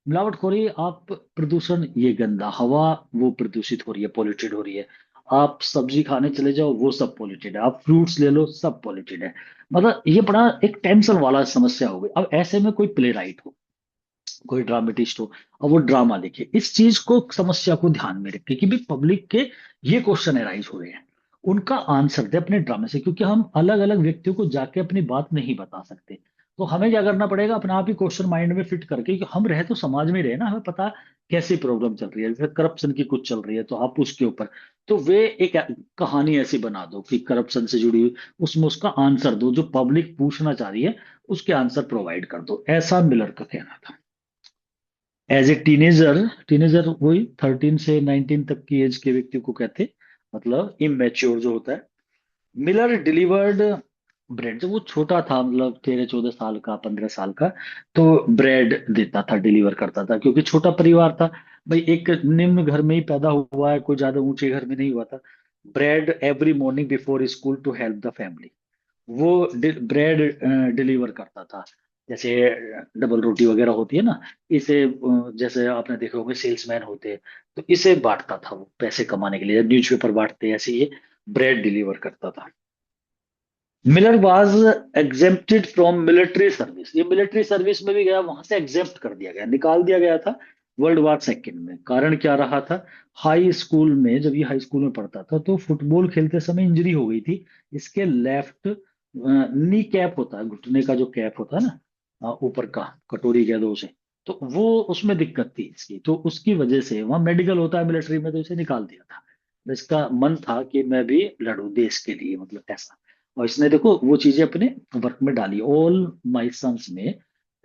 मिलावटखोरी, आप प्रदूषण, ये गंदा हवा, वो प्रदूषित हो रही है, पॉल्यूटेड हो रही है। आप सब्जी खाने चले जाओ, वो सब पॉल्यूटेड है। आप फ्रूट्स ले लो, सब पॉल्यूटेड है। मतलब ये बड़ा एक टेंशन वाला समस्या हो गई। अब ऐसे में कोई प्ले राइट हो, कोई ड्रामेटिस्ट हो, और वो ड्रामा लिखे, इस चीज को, समस्या को ध्यान में रखे कि भी पब्लिक के ये क्वेश्चन एराइज हो रहे हैं, उनका आंसर दे अपने ड्रामे से। क्योंकि हम अलग अलग व्यक्तियों को जाके अपनी बात नहीं बता सकते, तो हमें क्या करना पड़ेगा, अपने आप ही क्वेश्चन माइंड में फिट करके, कि हम रहे तो समाज में ही रहे ना, हमें पता कैसी प्रॉब्लम चल रही है, जैसे करप्शन की कुछ चल रही है तो आप उसके ऊपर, तो वे एक कहानी ऐसी बना दो कि करप्शन से जुड़ी हुई, उसमें उसका आंसर दो, जो पब्लिक पूछना चाह रही है उसके आंसर प्रोवाइड कर दो। ऐसा मिलर का कहना था। एज ए टीनेजर, टीनेजर वही 13 से 19 तक की एज के व्यक्ति को कहते, मतलब इमेच्योर जो होता है। मिलर डिलीवर्ड ब्रेड, जब वो छोटा था, मतलब 13 14 साल का, 15 साल का, तो ब्रेड देता था, डिलीवर करता था, क्योंकि छोटा परिवार था। भाई एक निम्न घर में ही पैदा हुआ है, कोई ज्यादा ऊंचे घर में नहीं हुआ था। Bread every morning before school to help the family, वो ब्रेड डिलीवर करता था। जैसे डबल रोटी वगैरह होती है ना, इसे जैसे आपने देखे होंगे सेल्समैन होते हैं, तो इसे बांटता था वो पैसे कमाने के लिए, न्यूज़पेपर बांटते हैं, ऐसे ये ब्रेड डिलीवर करता था। Miller was exempted from military service, ये मिलिट्री सर्विस में भी गया, वहां से एग्जेम्प्ट कर दिया गया, निकाल दिया गया था वर्ल्ड वॉर 2 में। कारण क्या रहा था, हाई स्कूल में, जब ये हाई स्कूल में पढ़ता था तो फुटबॉल खेलते समय इंजरी हो गई थी। इसके लेफ्ट नी कैप होता है, घुटने का जो कैप होता है ना, ऊपर का, कटोरी कह दो उसे, तो वो उसमें दिक्कत थी इसकी, तो उसकी वजह से वहां मेडिकल होता है मिलिट्री में, तो इसे निकाल दिया था। तो इसका मन था कि मैं भी लड़ूं देश के लिए, मतलब ऐसा। और इसने देखो वो चीजें अपने वर्क में डाली, ऑल माई सन्स में,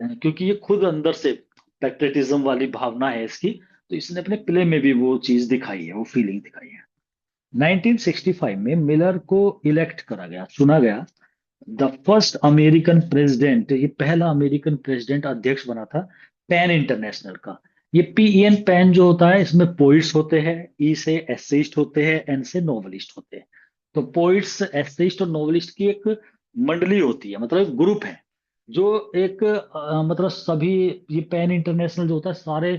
क्योंकि ये खुद अंदर से पैट्रियटिज्म वाली भावना है इसकी, तो इसने अपने प्ले में भी वो चीज दिखाई है, वो फीलिंग दिखाई है। 1965 में मिलर को इलेक्ट करा गया, चुना गया, द फर्स्ट अमेरिकन प्रेसिडेंट, ये पहला अमेरिकन प्रेसिडेंट, अध्यक्ष बना था पैन इंटरनेशनल का। ये PEN पैन जो होता है, इसमें पोइट्स होते हैं, ई से एसेइस्ट होते हैं, एन से नोवेलिस्ट होते हैं। तो पोइट्स, एसेइस्ट और नोवेलिस्ट की एक मंडली होती है, मतलब एक ग्रुप है, जो एक मतलब सभी, ये पैन इंटरनेशनल जो होता है, सारे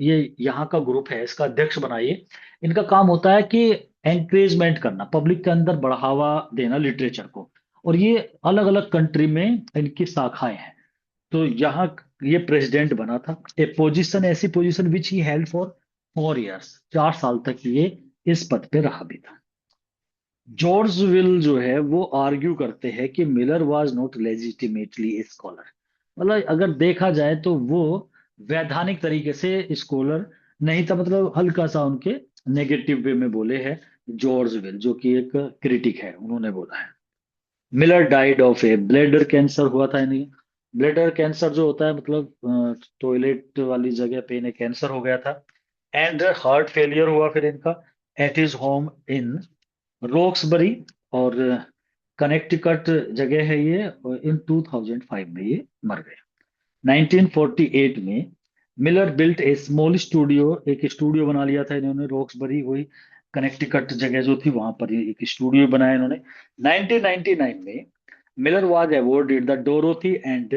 ये यहाँ का ग्रुप है, इसका अध्यक्ष बनाइए। इनका काम होता है कि एंकरेजमेंट करना, पब्लिक के अंदर बढ़ावा देना लिटरेचर को। और ये अलग अलग कंट्री में इनकी शाखाएं हैं। तो यहाँ ये प्रेसिडेंट बना था, ए पोजीशन, ऐसी position which he held for 4 years, 4 साल तक ये इस पद पे रहा भी था। जॉर्ज विल जो है वो आर्ग्यू करते हैं कि Miller was not legitimately a scholar, मतलब अगर देखा जाए तो वो वैधानिक तरीके से स्कॉलर नहीं था, मतलब हल्का सा उनके नेगेटिव वे में बोले हैं। जॉर्ज विल जो कि एक क्रिटिक है, उन्होंने बोला है। Miller died of A bladder cancer हुआ था इन्हें। ब्लैडर कैंसर जो होता है, मतलब टॉयलेट वाली जगह पे इन्हें कैंसर हो गया था। एंड हार्ट फेलियर हुआ फिर इनका, एट हिज होम इन रोक्सबरी, और कनेक्टिकट जगह है ये, और इन 2005 में ये मर गए। 1948 में मिलर बिल्ट ए स्मॉल स्टूडियो, एक स्टूडियो बना लिया था इन्होंने रोक्सबरी, वही कनेक्टिकट जगह जो थी वहां पर, ये एक स्टूडियो बनाया इन्होंने। 1999 में Miller was awarded the Dorothy and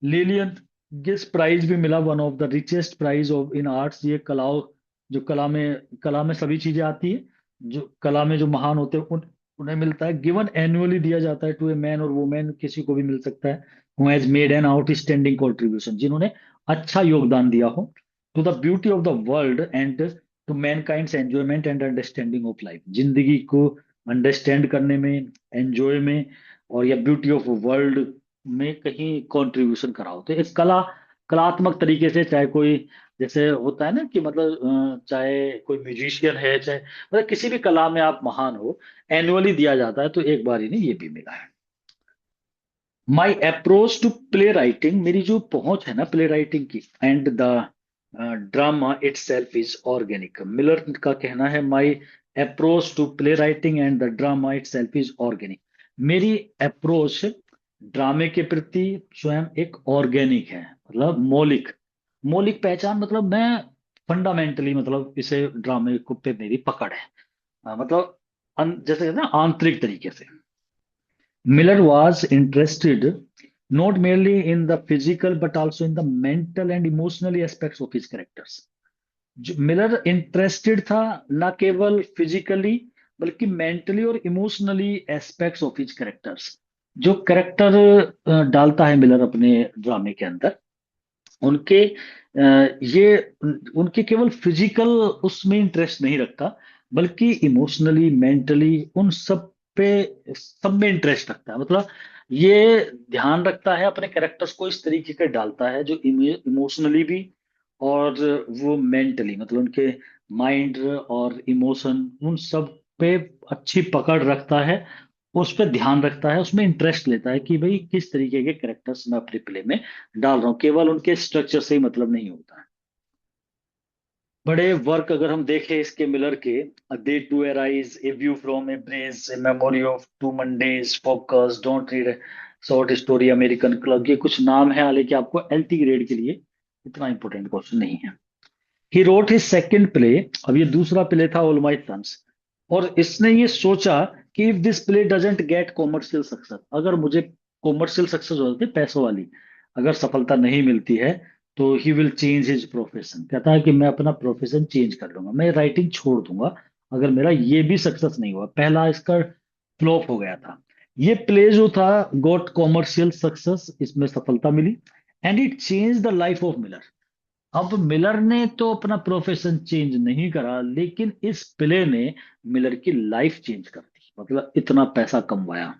Lillian Gish prize भी मिला, one of the richest prize of in arts, ये कलाओं, जो कला में सभी चीजें आती है, जो कला में जो महान होते हैं उन्हें मिलता है। गिवन एनुअली दिया जाता है टू ए मैन और वुमेन, किसी को भी मिल सकता है, who has made an outstanding contribution, जिन्होंने अच्छा योगदान दिया हो, to the beauty of the world and to mankind's enjoyment and understanding of life, जिंदगी को अंडरस्टैंड करने में, एंजॉय में, और या ब्यूटी ऑफ वर्ल्ड में कहीं कंट्रीब्यूशन करा हो। तो एक कलात्मक तरीके से, चाहे कोई, जैसे होता है ना कि मतलब चाहे कोई म्यूजिशियन है, चाहे मतलब किसी भी कला में आप महान हो, एनुअली दिया जाता है, तो एक बार इन्हें ये भी मिला है। My approach to play writing, मेरी जो पहुंच है ना प्ले राइटिंग की, and the drama itself is organic, Miller का कहना है, my approach to play writing and the drama itself is organic. मेरी अप्रोच ड्रामे के प्रति स्वयं एक ऑर्गेनिक है, मतलब मौलिक। मौलिक पहचान मतलब मैं फंडामेंटली, मतलब इसे ड्रामे को पे मेरी पकड़ है। मतलब जैसे कहते हैं ना, आंतरिक तरीके से। Miller was interested not merely in the physical but also in the mental and emotional aspects of his characters. जो मिलर इंटरेस्टेड था ना केवल फिजिकली बल्कि मेंटली और emotionally aspects of his characters. जो कैरेक्टर डालता है मिलर अपने ड्रामे के अंदर, उनके ये उनके केवल फिजिकल उसमें इंटरेस्ट नहीं रखता, बल्कि इमोशनली मेंटली उन सब में इंटरेस्ट रखता है। मतलब ये ध्यान रखता है अपने कैरेक्टर्स को इस तरीके का डालता है जो इमोशनली भी और वो मेंटली, मतलब उनके माइंड और इमोशन उन सब पे अच्छी पकड़ रखता है, उस पर ध्यान रखता है, उसमें इंटरेस्ट लेता है कि भाई किस तरीके के कैरेक्टर्स मैं अपने प्ले में डाल रहा हूँ। केवल उनके स्ट्रक्चर से ही मतलब नहीं होता है। बड़े वर्क अगर हम देखें इसके मिलर के, they too arise, a view from a bridge, a memory of two Mondays, focus, don't read, short story, American club, ये कुछ नाम है, हालांकि आपको एलटी ग्रेड के लिए इतना इंपॉर्टेंट क्वेश्चन नहीं है। He wrote his second play, अब ये दूसरा प्ले था, ऑल माय सन्स। और इसने ये सोचा कि if this play doesn't get commercial success, अगर मुझे कॉमर्शियल सक्सेस हो जाती है पैसों वाली, अगर सफलता नहीं मिलती है, तो he will change his profession. कहता है कि मैं अपना प्रोफेशन चेंज कर लूंगा, मैं राइटिंग छोड़ दूंगा अगर मेरा ये भी सक्सेस नहीं हुआ। पहला इसका फ्लॉप हो गया था। ये प्ले जो था गॉट कॉमर्शियल सक्सेस, इसमें सफलता मिली, and it change the life of Miller. अब मिलर ने तो अपना प्रोफेशन चेंज नहीं करा, लेकिन इस प्ले ने मिलर की लाइफ चेंज कर दी। मतलब इतना पैसा कमवाया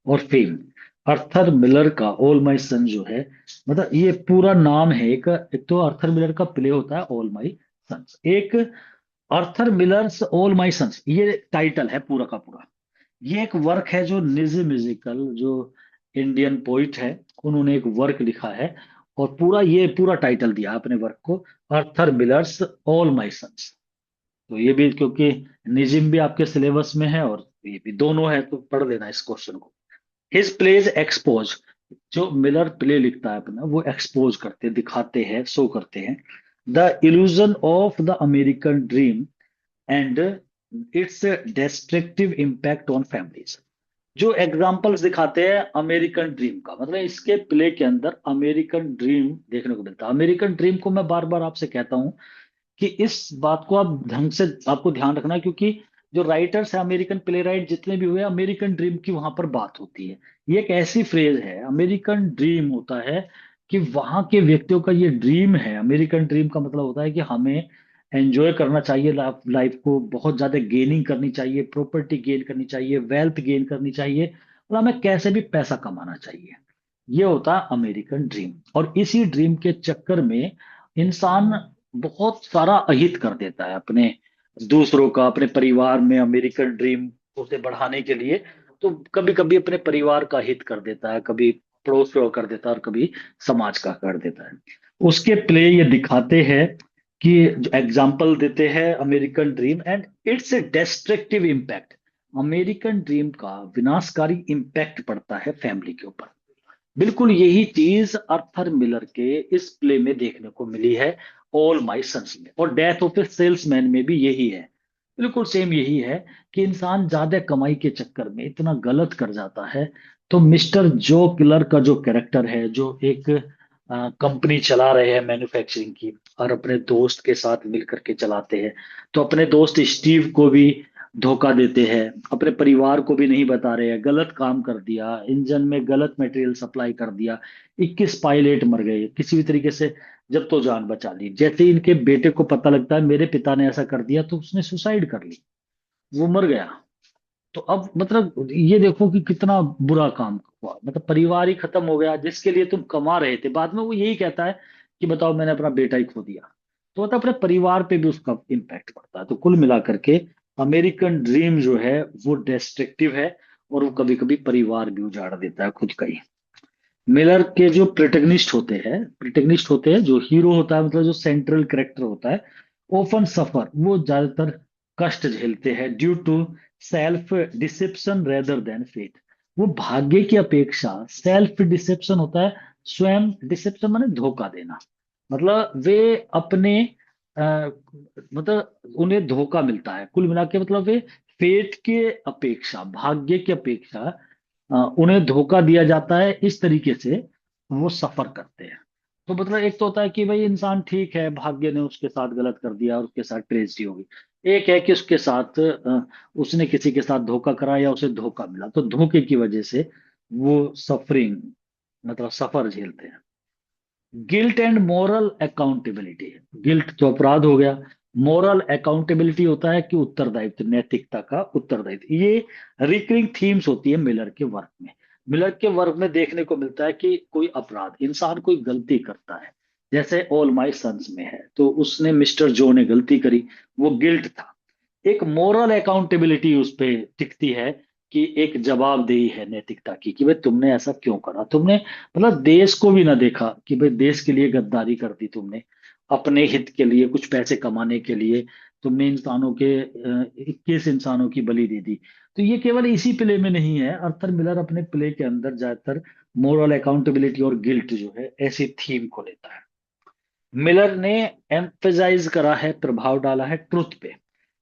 और फेम। अर्थर मिलर का ऑल माई सन जो है, मतलब ये पूरा नाम है। एक तो अर्थर मिलर का प्ले होता है ऑल माई सन्स, एक अर्थर मिलर्स ऑल माई सन्स, ये टाइटल है पूरा का पूरा। ये एक वर्क है जो निज म्यूजिकल, जो इंडियन पोइट है, उन्होंने एक वर्क लिखा है और पूरा टाइटल दिया अपने वर्क को, अर्थर मिलर्स ऑल माय सन्स। तो ये भी क्योंकि निजिम भी आपके सिलेबस में है और ये भी दोनों है, तो पढ़ लेना इस क्वेश्चन को। हिज प्लेज एक्सपोज, जो मिलर प्ले लिखता है अपना, वो एक्सपोज करते, दिखाते हैं, शो करते हैं the illusion of the American dream and it's destructive impact on families. जो एग्जाम्पल्स दिखाते हैं अमेरिकन ड्रीम का, मतलब इसके प्ले के अंदर अमेरिकन ड्रीम देखने को मिलता है। अमेरिकन ड्रीम को मैं बार बार आपसे कहता हूं कि इस बात को आप ढंग से आपको ध्यान रखना है, क्योंकि जो राइटर्स है अमेरिकन प्ले राइट जितने भी हुए, अमेरिकन ड्रीम की वहां पर बात होती है। ये एक ऐसी फ्रेज है, अमेरिकन ड्रीम होता है कि वहां के व्यक्तियों का ये ड्रीम है। अमेरिकन ड्रीम का मतलब होता है कि हमें एंजॉय करना चाहिए लाइफ को, बहुत ज्यादा गेनिंग करनी चाहिए, प्रॉपर्टी गेन करनी चाहिए, वेल्थ गेन करनी चाहिए, और हमें कैसे भी पैसा कमाना चाहिए। ये होता है अमेरिकन ड्रीम। और इसी ड्रीम के चक्कर में इंसान बहुत सारा अहित कर देता है अपने दूसरों का, अपने परिवार में। अमेरिकन ड्रीम उसे बढ़ाने के लिए तो कभी कभी अपने परिवार का हित कर देता है, कभी पड़ोसियों का कर देता है और कभी समाज का कर देता है। उसके प्ले ये दिखाते हैं कि जो एग्जाम्पल देते हैं American dream and it's a destructive impact. American dream का विनाशकारी इम्पैक्ट पड़ता है फैमिली के ऊपर। बिल्कुल यही चीज अर्थर मिलर के इस प्ले में देखने को मिली है, ऑल माई सन्स में। और डेथ ऑफ ए सेल्समैन में भी यही है, बिल्कुल सेम यही है कि इंसान ज्यादा कमाई के चक्कर में इतना गलत कर जाता है। तो मिस्टर जो किलर का जो कैरेक्टर है, जो एक कंपनी चला रहे हैं मैन्युफैक्चरिंग की, और अपने दोस्त के साथ मिल करके चलाते हैं, तो अपने दोस्त स्टीव को भी धोखा देते हैं, अपने परिवार को भी नहीं बता रहे हैं, गलत काम कर दिया, इंजन में गलत मटेरियल सप्लाई कर दिया, 21 पायलट मर गए किसी भी तरीके से, जब तो जान बचा ली। जैसे ही इनके बेटे को पता लगता है मेरे पिता ने ऐसा कर दिया, तो उसने सुसाइड कर ली, वो मर गया। तो अब मतलब ये देखो कि कितना बुरा काम हुआ, मतलब परिवार ही खत्म हो गया जिसके लिए तुम कमा रहे थे। बाद में वो यही कहता है कि बताओ मैंने अपना बेटा ही खो दिया। तो मतलब अपने परिवार पे भी उसका इम्पैक्ट पड़ता है। तो कुल मिलाकर के अमेरिकन ड्रीम जो है वो डिस्ट्रक्टिव है, और वो कभी कभी परिवार भी उजाड़ देता है खुद का ही। मिलर के जो प्रोटेगनिस्ट होते हैं, जो हीरो होता है, मतलब जो सेंट्रल कैरेक्टर होता है, ओफन सफर, वो ज्यादातर कष्ट झेलते हैं due to self deception rather than faith. वो भाग्य की अपेक्षा, सेल्फ डिसेप्शन होता है स्वयं, डिसेप्शन माने धोखा देना। मतलब वे अपने मतलब उन्हें धोखा मिलता है, कुल मिला के मतलब वे फेट के अपेक्षा, भाग्य की अपेक्षा उन्हें धोखा दिया जाता है, इस तरीके से वो सफर करते हैं। तो मतलब एक तो होता है कि भाई इंसान ठीक है, भाग्य ने उसके साथ गलत कर दिया और उसके साथ ट्रेजेडी हो गई। एक है कि उसके साथ उसने किसी के साथ धोखा करा या उसे धोखा मिला, तो धोखे की वजह से वो सफरिंग मतलब सफर झेलते हैं। Guilt and moral accountability. Guilt तो अपराध हो गया, मोरल अकाउंटेबिलिटी होता है कि उत्तरदायित्व, नैतिकता का उत्तरदायित्व। ये रिकरिंग थीम्स होती है मिलर के वर्क में। मिलर के वर्क में देखने को मिलता है कि कोई अपराध, इंसान कोई गलती करता है, जैसे ऑल माय सन्स में है, तो उसने मिस्टर जो ने गलती करी, वो गिल्ट था। एक मोरल अकाउंटेबिलिटी उस पे टिकती है कि एक जवाबदेही है नैतिकता की, कि भाई तुमने ऐसा क्यों करा, तुमने मतलब देश को भी ना देखा कि भाई देश के लिए गद्दारी कर दी तुमने, अपने हित के लिए, कुछ पैसे कमाने के लिए तुमने इंसानों के 21 इंसानों की बलि दे दी। तो ये केवल इसी प्ले में नहीं है, अर्थर मिलर अपने प्ले के अंदर ज्यादातर मोरल अकाउंटेबिलिटी और गिल्ट जो है ऐसी थीम को लेता है। मिलर ने एम्फेसाइज करा है, प्रभाव डाला है ट्रुथ पे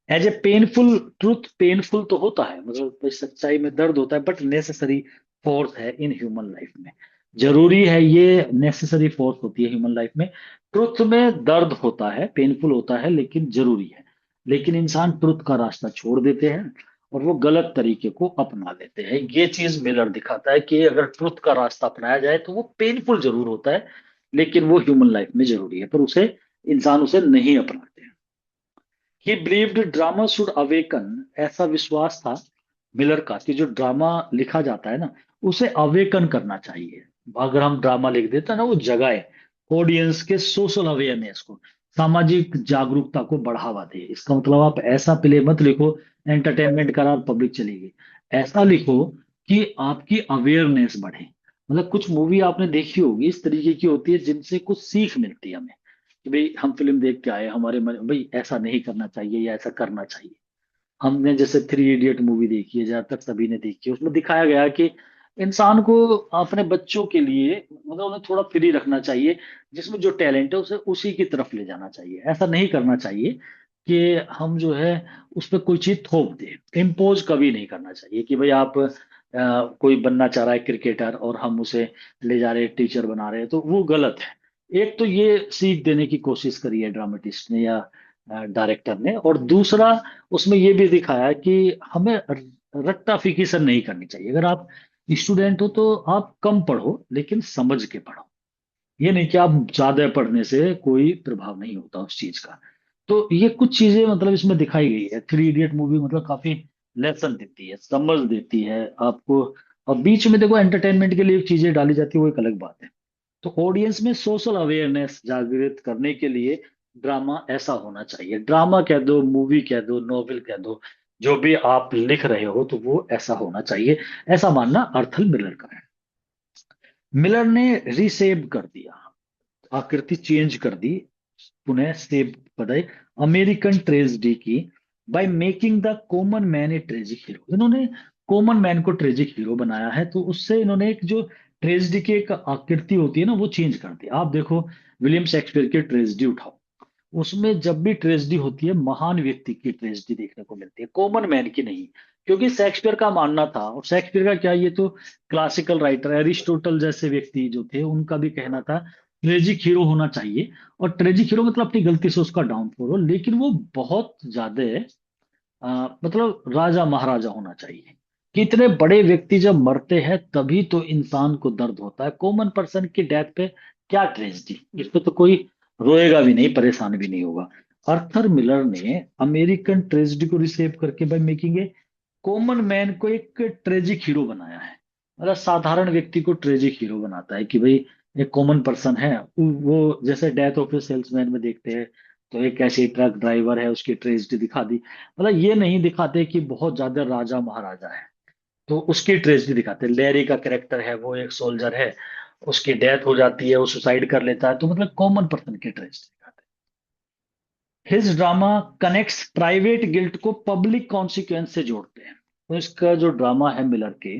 as a painful. Truth painful तो होता है, मतलब कोई सच्चाई में दर्द होता है, बट नेसेसरी फोर्स है इन ह्यूमन लाइफ में। जरूरी है, ये नेसेसरी फोर्स होती है ह्यूमन लाइफ में। ट्रुथ में दर्द होता है, पेनफुल होता है, लेकिन जरूरी है। लेकिन इंसान ट्रुथ का रास्ता छोड़ देते हैं और वो गलत तरीके को अपना लेते हैं। ये चीज मिलर दिखाता है कि अगर ट्रुथ का रास्ता अपनाया जाए तो वो पेनफुल जरूर होता है, लेकिन वो ह्यूमन लाइफ में जरूरी है, पर उसे इंसान उसे नहीं अपनाते हैं। ही बिलीव्ड ड्रामा शुड अवेकन। ऐसा विश्वास था मिलर का कि जो ड्रामा लिखा जाता है ना, उसे अवेकन करना चाहिए। अगर हम ड्रामा लिख देते हैं ना, वो जगाए ऑडियंस के सोशल अवेयरनेस को, सामाजिक जागरूकता को बढ़ावा दे। इसका मतलब आप ऐसा प्ले मत लिखो एंटरटेनमेंट करा और पब्लिक चली गई। ऐसा लिखो कि आपकी अवेयरनेस बढ़े। मतलब कुछ मूवी आपने देखी होगी इस तरीके की होती है जिनसे कुछ सीख मिलती है हमें, कि भाई हम फिल्म देख के आए, हमारे मन भाई ऐसा नहीं करना चाहिए या ऐसा करना चाहिए। हमने जैसे थ्री इडियट मूवी देखी है, ज्यादातर सभी ने देखी है, उसमें दिखाया गया है कि इंसान को अपने बच्चों के लिए मतलब उन्हें थोड़ा फ्री रखना चाहिए, जिसमें जो टैलेंट है उसे उसी की तरफ ले जाना चाहिए। ऐसा नहीं करना चाहिए कि हम जो है उस पर कोई चीज थोप दे। इम्पोज कभी नहीं करना चाहिए कि भाई आप कोई बनना चाह रहा है क्रिकेटर और हम उसे ले जा रहे हैं टीचर बना रहे हैं, तो वो गलत है। एक तो ये सीख देने की कोशिश करी है ड्रामेटिस्ट ने या डायरेक्टर ने, और दूसरा उसमें ये भी दिखाया है कि हमें रट्टा फिकिसन नहीं करनी चाहिए। अगर आप स्टूडेंट हो तो आप कम पढ़ो, लेकिन समझ के पढ़ो। ये नहीं कि आप ज्यादा पढ़ने से कोई प्रभाव नहीं होता उस चीज का। तो ये कुछ चीजें मतलब इसमें दिखाई गई है। थ्री इडियट मूवी मतलब काफी लेसन देती है, समझ देती है आपको। और बीच में देखो एंटरटेनमेंट के लिए चीजें डाली जाती है, वो एक अलग बात है। तो ऑडियंस में सोशल अवेयरनेस जागृत करने के लिए ड्रामा ऐसा होना चाहिए। ड्रामा कह दो, मूवी कह दो, नॉवेल कह दो, जो भी आप लिख रहे हो तो वो ऐसा होना चाहिए। ऐसा मानना अर्थल मिलर का है। मिलर ने रीसेव कर दिया, आकृति चेंज कर दी, पुनः सेव बताए अमेरिकन ट्रेजिडी की, by making the common man A tragic hero. इन्होंने कॉमन मैन को ट्रेजिक हीरो बनाया है, तो उससे इन्होंने एक जो ट्रेजिडी की एक आकृति होती है ना, वो चेंज कर दी। आप देखो विलियम शेक्सपियर की ट्रेजिडी उठाओ, उसमें जब भी ट्रेजिडी होती है महान व्यक्ति की ट्रेजिडी देखने को मिलती है, कॉमन मैन की नहीं। क्योंकि शेक्सपियर का मानना था, और शेक्सपियर का क्या, ये तो क्लासिकल राइटर, एरिस्टोटल जैसे व्यक्ति जो थे उनका भी कहना था ट्रेजिक हीरो होना चाहिए। और ट्रेजिक हीरो मतलब अपनी गलती से उसका डाउनफॉल हो, लेकिन वो बहुत ज्यादा मतलब राजा महाराजा होना चाहिए। कि इतने बड़े व्यक्ति जब मरते हैं तभी तो इंसान को दर्द होता है, कॉमन पर्सन की डेथ पे क्या ट्रेजिडी, इस पे तो कोई रोएगा भी नहीं, परेशान भी नहीं होगा। अर्थर मिलर ने अमेरिकन ट्रेजिडी को रिसेव करके by making a common man को एक ट्रेजिक हीरो बनाया है। मतलब साधारण व्यक्ति को ट्रेजिक हीरो बनाता है कि भाई एक कॉमन पर्सन है, वो जैसे डेथ ऑफ ए सेल्समैन में देखते हैं, तो एक ऐसे ट्रक ड्राइवर है, उसकी ट्रेजिडी दिखा दी। मतलब ये नहीं दिखाते कि बहुत ज्यादा राजा महाराजा है, तो उसकी ट्रेजिडी दिखाते हैं। लैरी का कैरेक्टर है, वो एक सोल्जर है, उसकी डेथ हो जाती है, वो सुसाइड कर लेता है, तो मतलब कॉमन पर्सन की ट्रेजिडी दिखाते हैं। His drama connects private guilt को पब्लिक कॉन्सिक्वेंस से जोड़ते हैं। तो इसका जो ड्रामा है मिलर के,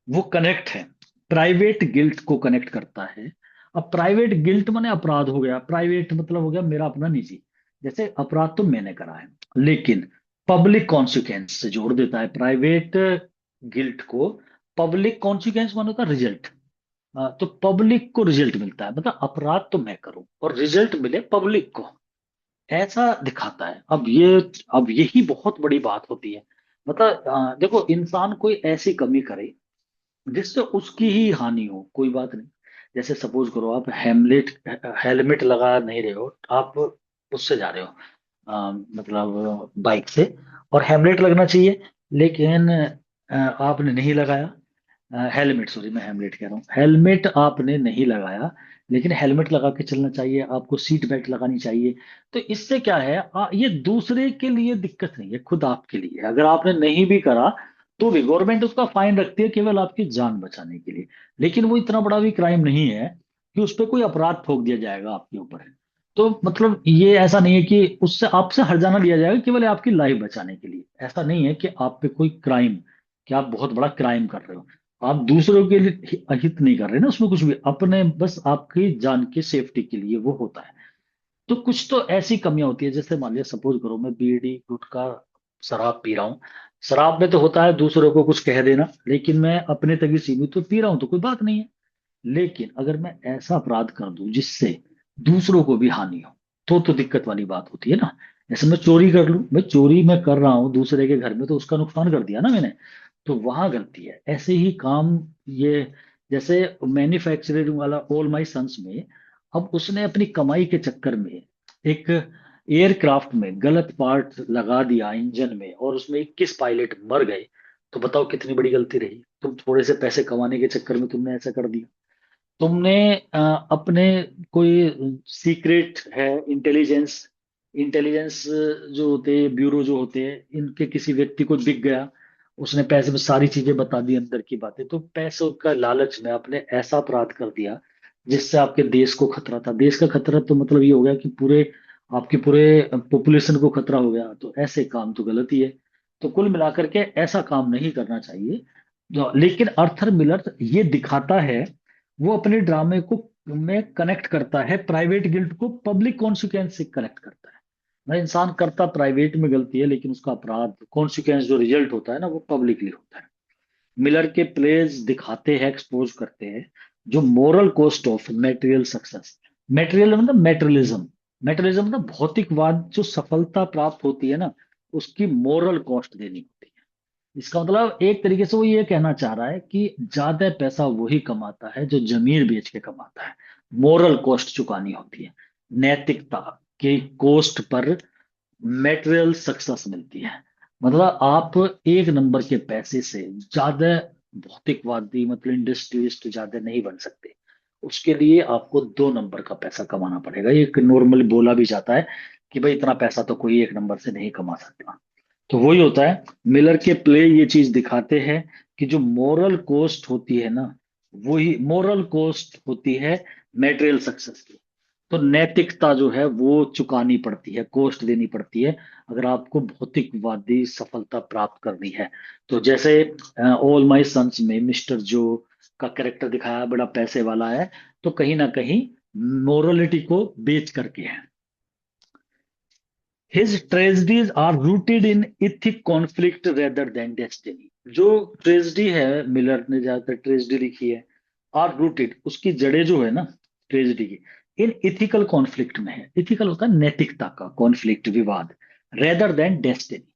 वो कनेक्ट है, प्राइवेट गिल्ट को कनेक्ट करता है। अब प्राइवेट गिल्ट माने अपराध हो गया, प्राइवेट मतलब हो गया मेरा अपना निजी, जैसे अपराध तो मैंने करा है, लेकिन पब्लिक कॉन्सिक्वेंस से जोड़ देता है प्राइवेट गिल्ट को। पब्लिक कॉन्सिक्वेंस माने होता है रिजल्ट। तो पब्लिक को रिजल्ट मिलता है, मतलब अपराध तो मैं करूं और रिजल्ट मिले पब्लिक को, ऐसा दिखाता है। अब यही बहुत बड़ी बात होती है। मतलब देखो, इंसान कोई ऐसी कमी करे जिससे उसकी ही हानि हो, कोई बात नहीं। जैसे सपोज करो आप हेमलेट हेलमेट लगा नहीं रहे हो, आप उससे जा रहे हो, मतलब बाइक से, और हेमलेट लगना चाहिए, लेकिन आपने नहीं लगाया। हेलमेट, सॉरी मैं हेमलेट कह रहा हूँ, हेलमेट आपने नहीं लगाया, लेकिन हेलमेट लगा के चलना चाहिए, आपको सीट बेल्ट लगानी चाहिए। तो इससे क्या है, ये दूसरे के लिए दिक्कत नहीं है, खुद आपके लिए है। अगर आपने नहीं भी करा तो भी गवर्नमेंट उसका फाइन रखती है, केवल आपकी जान बचाने के लिए। लेकिन वो इतना बड़ा भी क्राइम नहीं है कि उस पर कोई अपराध ठोक दिया जाएगा आपके ऊपर। तो मतलब ये ऐसा नहीं है कि उससे आपसे हर्जाना लिया जाएगा केवल आपकी लाइफ बचाने के लिए। ऐसा नहीं है कि आप पे कोई क्राइम, कि आप बहुत बड़ा क्राइम कर रहे हो। आप दूसरों के लिए हित नहीं कर रहे ना उसमें कुछ भी, अपने बस आपकी जान की सेफ्टी के लिए वो होता है। तो कुछ तो ऐसी कमियां होती है, जैसे मान लिया सपोज करो मैं बीड़ी गुटखा शराब पी रहा हूँ। शराब में तो होता है दूसरों को कुछ कह देना, लेकिन मैं अपने तक ही सीमित तो पी रहा हूँ तो कोई बात नहीं है। लेकिन अगर मैं ऐसा अपराध कर दूं जिससे दूसरों को भी हानि हो, तो दिक्कत वाली बात होती है ना। जैसे मैं चोरी कर लूं, मैं चोरी मैं कर रहा हूं दूसरे के घर में, तो उसका नुकसान कर दिया ना मैंने, तो वहां गलती है। ऐसे ही काम ये, जैसे मैन्युफैक्चरिंग वाला ऑल माई सन्स में, अब उसने अपनी कमाई के चक्कर में एक एयरक्राफ्ट में गलत पार्ट लगा दिया इंजन में, और उसमें 21 पायलट मर गए। तो बताओ कितनी बड़ी गलती रही, तुम थोड़े से पैसे कमाने के चक्कर में तुमने ऐसा कर दिया। तुमने अपने कोई सीक्रेट है, इंटेलिजेंस इंटेलिजेंस जो होते हैं, ब्यूरो जो होते हैं, इनके किसी व्यक्ति को दिख गया, उसने पैसे में सारी चीजें बता दी अंदर की बातें, तो पैसों का लालच में आपने ऐसा अपराध कर दिया जिससे आपके देश को खतरा था। देश का खतरा तो मतलब ये हो गया कि पूरे आपके पूरे पॉपुलेशन को खतरा हो गया, तो ऐसे काम तो गलत ही है। तो कुल मिलाकर के ऐसा काम नहीं करना चाहिए। लेकिन अर्थर मिलर ये दिखाता है, वो अपने ड्रामे को में कनेक्ट करता है प्राइवेट गिल्ट को पब्लिक कॉन्सिक्वेंस से कनेक्ट करता है। ना इंसान करता प्राइवेट में गलती है, लेकिन उसका अपराध कॉन्सिक्वेंस जो रिजल्ट होता है ना, वो पब्लिकली होता है। मिलर के प्लेज दिखाते हैं, एक्सपोज करते हैं जो moral cost of material success. Material मतलब मेटेरियलिज्म, मेटेरियलिज्म मतलब भौतिकवाद, जो सफलता प्राप्त होती है ना, उसकी मोरल कॉस्ट देनी होती है। इसका मतलब एक तरीके से वो ये कहना चाह रहा है कि ज्यादा पैसा वही कमाता है जो जमीन बेच के कमाता है। मोरल कॉस्ट चुकानी होती है, नैतिकता के कॉस्ट पर मेटेरियल सक्सेस मिलती है। मतलब आप एक नंबर के पैसे से ज्यादा भौतिकवादी, मतलब इंडस्ट्रियलिस्ट ज्यादा नहीं बन सकते। उसके लिए आपको 2 नंबर का पैसा कमाना पड़ेगा। एक नॉर्मली बोला भी जाता है कि भाई इतना पैसा तो कोई एक नंबर से नहीं कमा सकता। तो वही होता है, मिलर के प्ले ये चीज दिखाते हैं कि जो मोरल कॉस्ट होती है ना, वही मोरल कॉस्ट होती है मेटेरियल सक्सेस की। तो नैतिकता जो है वो चुकानी पड़ती है, कॉस्ट देनी पड़ती है, अगर आपको भौतिकवादी सफलता प्राप्त करनी है। तो जैसे ऑल माई सन्स में मिस्टर जो का कैरेक्टर दिखाया बड़ा पैसे वाला है, तो कहीं ना कहीं मोरलिटी को बेच करके है। His tragedies are rooted in ethic conflict rather than destiny। जो ट्रेजेडी है, मिलर ने ज्यादातर ट्रेजेडी लिखी है, आर रूटेड, उसकी जड़ें जो है ना ट्रेजेडी की, इन इथिकल कॉन्फ्लिक्ट में है। इथिकल होता है नैतिकता का कॉन्फ्लिक्ट, विवाद, रेदर देन डेस्टिनी।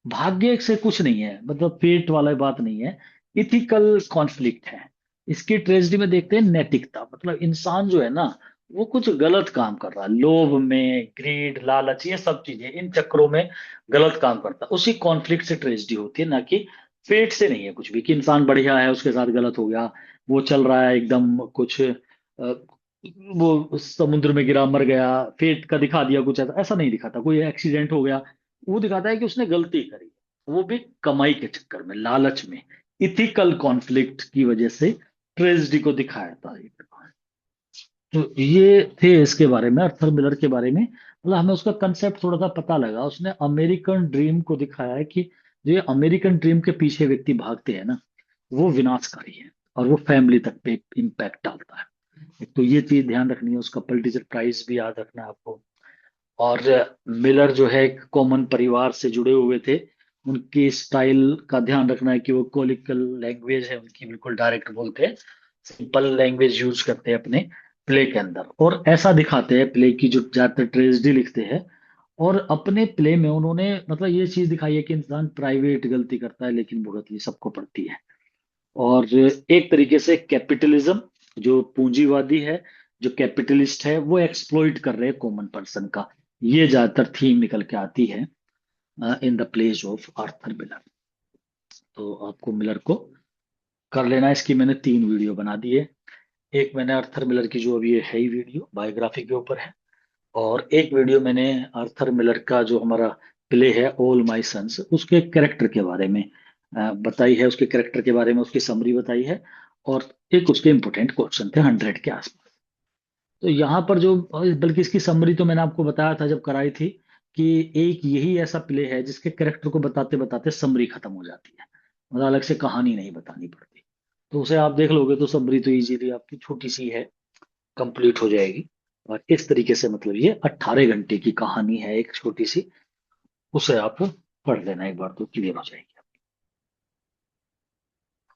भाग्य से कुछ नहीं है, मतलब फेट वाला बात नहीं है, इथिकल कॉन्फ्लिक्ट है। इसकी ट्रेजेडी में देखते हैं नैतिकता, मतलब इंसान जो है ना, वो कुछ गलत काम कर रहा है, लोभ में, ग्रीड, लालच, ये सब चीजें इन चक्रों में गलत काम करता है, उसी कॉन्फ्लिक्ट से ट्रेजेडी होती है, ना कि फेट से नहीं है कुछ भी, कि इंसान बढ़िया है उसके साथ गलत हो गया, वो चल रहा है एकदम कुछ वो समुद्र में गिरा मर गया, फेट का दिखा दिया कुछ, ऐसा ऐसा नहीं दिखाता। कोई एक्सीडेंट हो गया, वो दिखाता है कि उसने गलती करी, वो भी कमाई के चक्कर में, लालच में, इथिकल कॉन्फ्लिक्ट की वजह से ट्रेजेडी को दिखाया था। तो ये थे इसके बारे में, अर्थर मिलर के बारे में। मतलब हमें उसका कंसेप्ट थोड़ा सा पता लगा। उसने अमेरिकन ड्रीम को दिखाया है कि जो ये अमेरिकन ड्रीम के पीछे व्यक्ति भागते हैं ना, वो विनाशकारी है और वो फैमिली तक पे इम्पैक्ट डालता है। एक तो ये चीज ध्यान रखनी है, उसका पुलिटिकल प्राइस भी याद रखना है आपको। और मिलर जो है एक कॉमन परिवार से जुड़े हुए थे, उनकी स्टाइल का ध्यान रखना है कि वो कोलिकल लैंग्वेज है उनकी, बिल्कुल डायरेक्ट बोलते हैं, सिंपल लैंग्वेज यूज करते हैं अपने प्ले के अंदर। और ऐसा दिखाते हैं प्ले की, जो ज्यादातर ट्रेजेडी लिखते हैं। और अपने प्ले में उन्होंने मतलब ये चीज दिखाई है कि इंसान प्राइवेट गलती करता है लेकिन भुगतनी सबको पड़ती है। और एक तरीके से कैपिटलिज्म, जो पूंजीवादी है, जो कैपिटलिस्ट है, वो एक्सप्लॉइट कर रहे हैं कॉमन पर्सन का। ये ज्यादातर थीम निकल के आती है in the place of Arthur Miller. तो आपको मिलर को कर लेना है। इसकी मैंने 3 वीडियो बना दी है। एक मैंने आर्थर मिलर की जो अभी ये है ही वीडियो बायोग्राफी के ऊपर है, और एक वीडियो मैंने आर्थर मिलर का जो हमारा प्ले है ऑल माय सन्स, उसके कैरेक्टर के बारे में बताई है, उसके कैरेक्टर के बारे में उसकी समरी बताई है। और एक उसके इंपोर्टेंट क्वेश्चन थे 100 के आसपास। तो यहाँ पर जो, बल्कि इसकी समरी तो मैंने आपको बताया था जब कराई थी, कि एक यही ऐसा प्ले है जिसके कैरेक्टर को बताते बताते समरी खत्म हो जाती है, मतलब अलग से कहानी नहीं बतानी पड़ती। तो उसे आप देख लोगे तो समरी तो इजीली आपकी छोटी सी है, कंप्लीट हो जाएगी। और इस तरीके से मतलब ये 18 घंटे की कहानी है एक छोटी सी, उसे आप पढ़ लेना एक बार तो क्लियर हो जाएगी।